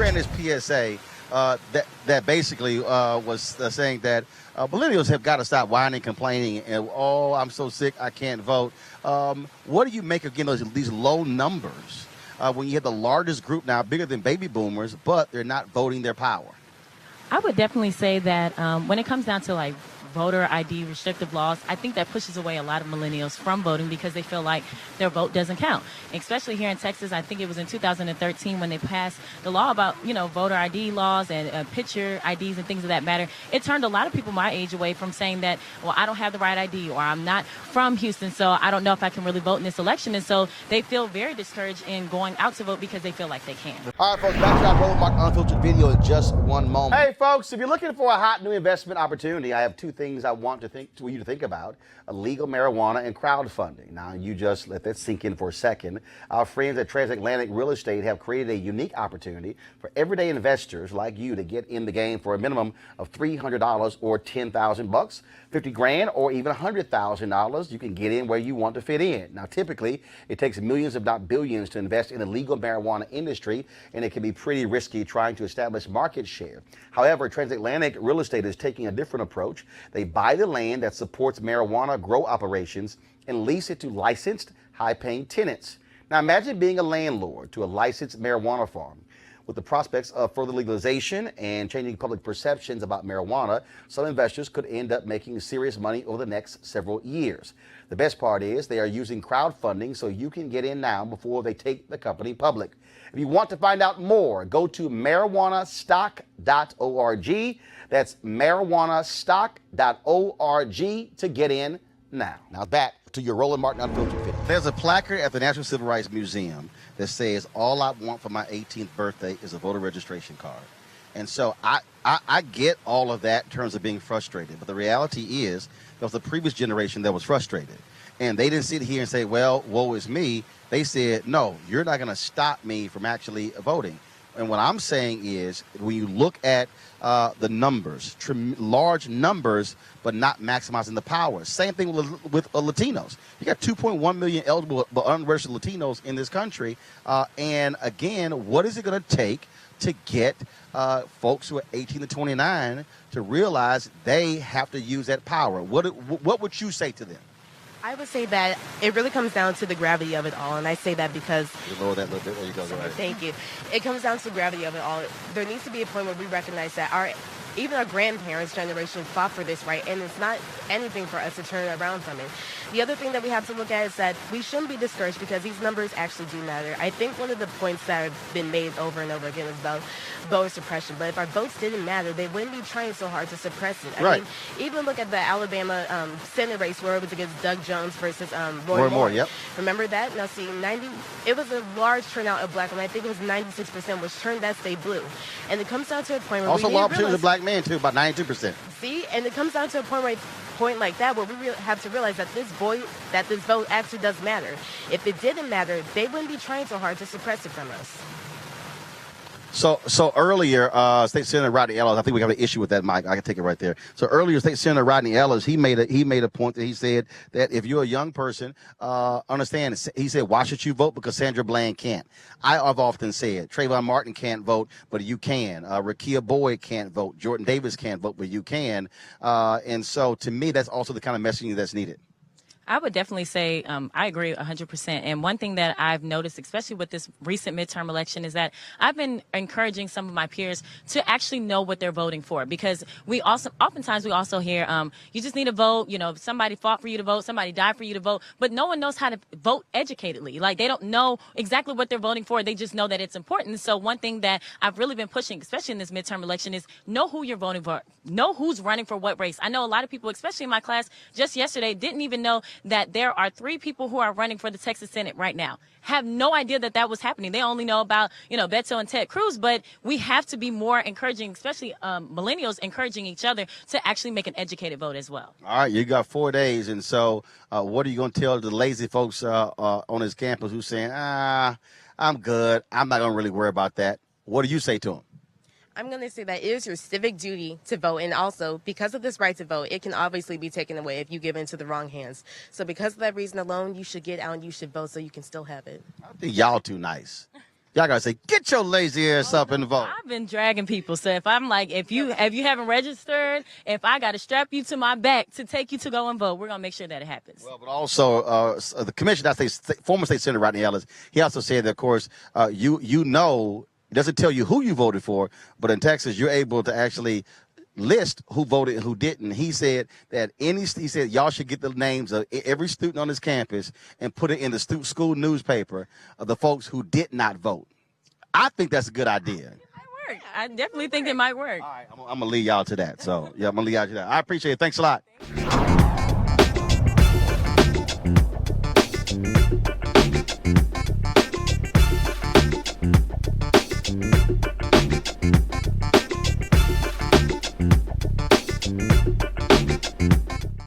ran this PSA that basically was saying that millennials have got to stop whining, complaining, and oh, I'm so sick, I can't vote. What do you make of these low numbers when you have the largest group now, bigger than baby boomers, but they're not voting their power? I would definitely say that when it comes down to like voter ID restrictive laws, I think that pushes away a lot of millennials from voting because they feel like their vote doesn't count. Especially here in Texas, I think it was in 2013 when they passed the law about, voter ID laws and picture IDs and things of that matter. It turned a lot of people my age away from saying that, well, I don't have the right ID or I'm not from Houston, so I don't know if I can really vote in this election. And so they feel very discouraged in going out to vote because they feel like they can't. All right, folks, back to our Roland Martin Unfiltered video in just one moment. Hey, folks, if you're looking for a hot new investment opportunity, I have two things I want you to think about: illegal marijuana and crowdfunding. Now, you just let that sink in for a second. Our friends at Transatlantic Real Estate have created a unique opportunity for everyday investors like you to get in the game for a minimum of $300 or $10,000, $50,000 or even $100,000. You can get in where you want to fit in. Now, typically, it takes millions, if not billions, to invest in the legal marijuana industry, and it can be pretty risky trying to establish market share. However, Transatlantic Real Estate is taking a different approach. They buy the land that supports marijuana grow operations and lease it to licensed, high-paying tenants. Now, imagine being a landlord to a licensed marijuana farm. With the prospects of further legalization and changing public perceptions about marijuana, some investors could end up making serious money over the next several years. The best part is they are using crowdfunding so you can get in now before they take the company public. If you want to find out more, go to marijuanastock.org. That's marijuanastock.org to get in now. Now back to your Roland Martin Unfiltered video. There's a placard at the National Civil Rights Museum that says, "All I want for my 18th birthday is a voter registration card." And so I get all of that in terms of being frustrated. But the reality is there was the previous generation that was frustrated. And they didn't sit here and say, well, woe is me. They said, no, you're not going to stop me from actually voting. And what I'm saying is, when you look at the numbers, large numbers, but not maximizing the power. Same thing with Latinos. You got 2.1 million eligible but unregistered Latinos in this country. And again, what is it going to take to get folks who are 18 to 29 to realize they have to use that power? What would you say to them? I would say that it really comes down to the gravity of it all, and I say that because... You lower that a little bit. There you go. Right. Thank you. It comes down to the gravity of it all. There needs to be a point where we recognize that even our grandparents' generation fought for this right, and it's not anything for us to turn around from it. The other thing that we have to look at is that we shouldn't be discouraged because these numbers actually do matter. I think one of the points that have been made over and over again is about voter suppression, but if our votes didn't matter, they wouldn't be trying so hard to suppress it. I mean, even look at the Alabama Senate race where it was against Doug Jones versus Roy Moore. Yep. Remember that? Now, see, it was a large turnout of black women. I think it was 96%, which turned that state blue. And it comes down to a point where also a lot of black men too, about 92%. See, and it comes down to a point like that where we have to realize that this vote actually does matter. If it didn't matter, they wouldn't be trying so hard to suppress it from us. So earlier, State Senator Rodney Ellis, I think we have an issue with that, Mike. I can take it right there. So earlier, State Senator Rodney Ellis, he made a point that he said that if you're a young person, understand, he said, why should you vote? Because Sandra Bland can't. I've often said, Trayvon Martin can't vote, but you can. Rakia Boyd can't vote. Jordan Davis can't vote, but you can. And so to me, that's also the kind of messaging that's needed. I would definitely say I agree 100%. And one thing that I've noticed, especially with this recent midterm election, is that I've been encouraging some of my peers to actually know what they're voting for, because oftentimes we also hear you just need to vote. Somebody fought for you to vote, somebody died for you to vote, but no one knows how to vote educatedly. Like, they don't know exactly what they're voting for. They just know that it's important. So one thing that I've really been pushing, especially in this midterm election, is know who you're voting for. Know who's running for what race. I know a lot of people, especially in my class just yesterday, didn't even know that there are 3 people who are running for the Texas Senate right now. Have no idea that was happening. They only know about, Beto and Ted Cruz, but we have to be more encouraging, especially millennials encouraging each other to actually make an educated vote as well. All right, you got 4 days, and so what are you going to tell the lazy folks on this campus who's saying, I'm good, I'm not going to really worry about that? What do you say to them? I'm going to say that it is your civic duty to vote. And also, because of this right to vote, it can obviously be taken away if you give into the wrong hands. So because of that reason alone, you should get out and you should vote so you can still have it. I think y'all too nice. Y'all gotta say, get your lazy ass up and vote. I've been dragging people. So if I'm like, if you haven't registered, if I got to strap you to my back to take you to go and vote, we're gonna make sure that it happens. Well, but also the commissioner, former state senator Rodney Ellis, he also said that, of course, you know, it doesn't tell you who you voted for, but in Texas, you're able to actually list who voted and who didn't. He said that he said y'all should get the names of every student on this campus and put it in the school newspaper of the folks who did not vote. I think that's a good idea. I definitely think it might work. All right, I'm gonna lead y'all to that. So yeah, I'm gonna lead y'all to that. I appreciate it. Thanks a lot.